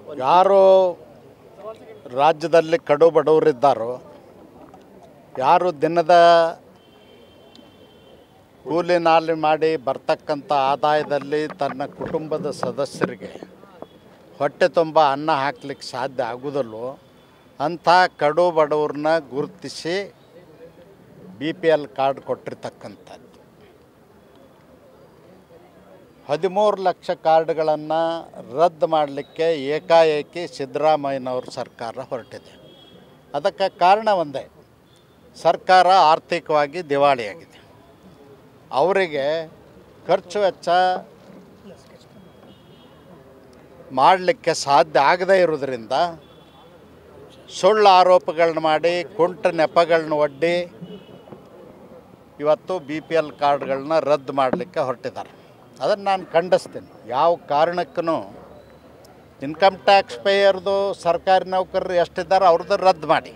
ಯಾರು ರಾಜ್ಯದಲ್ಲಿ ಕಡು ಬಡವರಿದ್ದಾರೋ, ಯಾರು ದಿನದ ಕೂಲಿ ನಾಲಿ ಮಾಡಿ ಬರ್ತಕ್ಕಂಥ ಆದಾಯದಲ್ಲಿ ತನ್ನ ಕುಟುಂಬದ ಸದಸ್ಯರಿಗೆ ಹೊಟ್ಟೆ ತುಂಬ ಅನ್ನ ಹಾಕ್ಲಿಕ್ಕೆ ಸಾಧ್ಯ ಆಗೋದಲ್ಲೋ ಅಂಥ ಕಡು ಬಡವ್ರನ್ನ ಗುರುತಿಸಿ BPL ಕಾರ್ಡ್ ಕೊಟ್ಟಿರ್ತಕ್ಕಂಥದ್ದು. 13 ಲಕ್ಷ ಕಾರ್ಡ್ಗಳನ್ನು ರದ್ದು ಮಾಡಲಿಕ್ಕೆ ಏಕಾಏಕಿ ಸಿದ್ದರಾಮಯ್ಯನವ್ರ ಸರ್ಕಾರ ಹೊರಟಿದೆ. ಅದಕ್ಕೆ ಕಾರಣ ಒಂದೇ, ಸರ್ಕಾರ ಆರ್ಥಿಕವಾಗಿ ದಿವಾಳಿಯಾಗಿದೆ. ಅವರಿಗೆ ಖರ್ಚು ವೆಚ್ಚ ಮಾಡಲಿಕ್ಕೆ ಸಾಧ್ಯ ಆಗದೇ ಇರೋದ್ರಿಂದ ಸುಳ್ಳು ಆರೋಪಗಳನ್ನ ಮಾಡಿ ಕುಂಟ ನೆಪಗಳನ್ನ ಒಡ್ಡಿ ಇವತ್ತು BPL ಕಾರ್ಡ್ಗಳನ್ನ ರದ್ದು ಮಾಡಲಿಕ್ಕೆ ಹೊರಟಿದ್ದಾರೆ. ಅದನ್ನು ನಾನು ಖಂಡಿಸ್ತೀನಿ. ಯಾವ ಕಾರಣಕ್ಕೂ ಇನ್ಕಮ್ ಟ್ಯಾಕ್ಸ್ ಪೇಯರ್ದು ಸರ್ಕಾರಿ ನೌಕರರು ಎಷ್ಟಿದ್ದಾರೆ ಅವ್ರದ್ದು ರದ್ದು ಮಾಡಿ,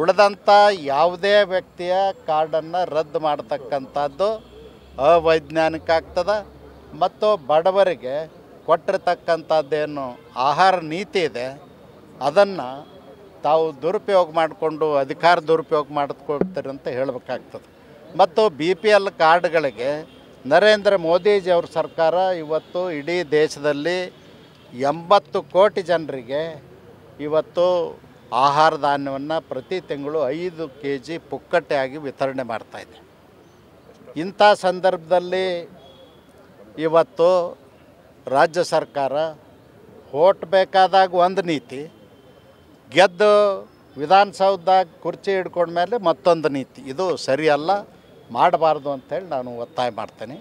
ಉಳಿದಂಥ ಯಾವುದೇ ವ್ಯಕ್ತಿಯ ಕಾರ್ಡನ್ನು ರದ್ದು ಮಾಡ್ತಕ್ಕಂಥದ್ದು ಅವೈಜ್ಞಾನಿಕ ಆಗ್ತದೆ. ಮತ್ತು ಬಡವರಿಗೆ ಕೊಟ್ಟಿರ್ತಕ್ಕಂಥದ್ದೇನು ಆಹಾರ ನೀತಿ ಇದೆ ಅದನ್ನು ತಾವು ದುರುಪಯೋಗ ಮಾಡಿಕೊಂಡು ಅಧಿಕಾರ ದುರುಪಯೋಗ ಮಾಡ್ಕೊಳ್ತಾರೆ ಅಂತ ಹೇಳಬೇಕಾಗ್ತದೆ. ಮತ್ತು BPL ಕಾರ್ಡ್ಗಳಿಗೆ ನರೇಂದ್ರ ಮೋದಿಜಿಯವ್ರ ಸರ್ಕಾರ ಇವತ್ತು ಇಡೀ ದೇಶದಲ್ಲಿ 80 ಕೋಟಿ ಜನರಿಗೆ ಇವತ್ತು ಆಹಾರ ಧಾನ್ಯವನ್ನು ಪ್ರತಿ ತಿಂಗಳು 5 kg ಪುಕ್ಕಟೆಯಾಗಿ ವಿತರಣೆ ಮಾಡ್ತಾಯಿದೆ. ಇಂಥ ಸಂದರ್ಭದಲ್ಲಿ ಇವತ್ತು ರಾಜ್ಯ ಸರ್ಕಾರ ಹೋಟ್ ಬೇಕಾದಾಗ ಒಂದು ನೀತಿ, ಗೆದ್ದು ವಿಧಾನಸೌಧದಾಗ ಕುರ್ಚಿ ಹಿಡ್ಕೊಂಡ್ಮೇಲೆ ಮತ್ತೊಂದು ನೀತಿ, ಇದು ಸರಿಯಲ್ಲ, ಮಾಡಬಾರ್ದು ಅಂಥೇಳಿ ನಾನು ಒತ್ತಾಯ ಮಾಡ್ತೇನೆ.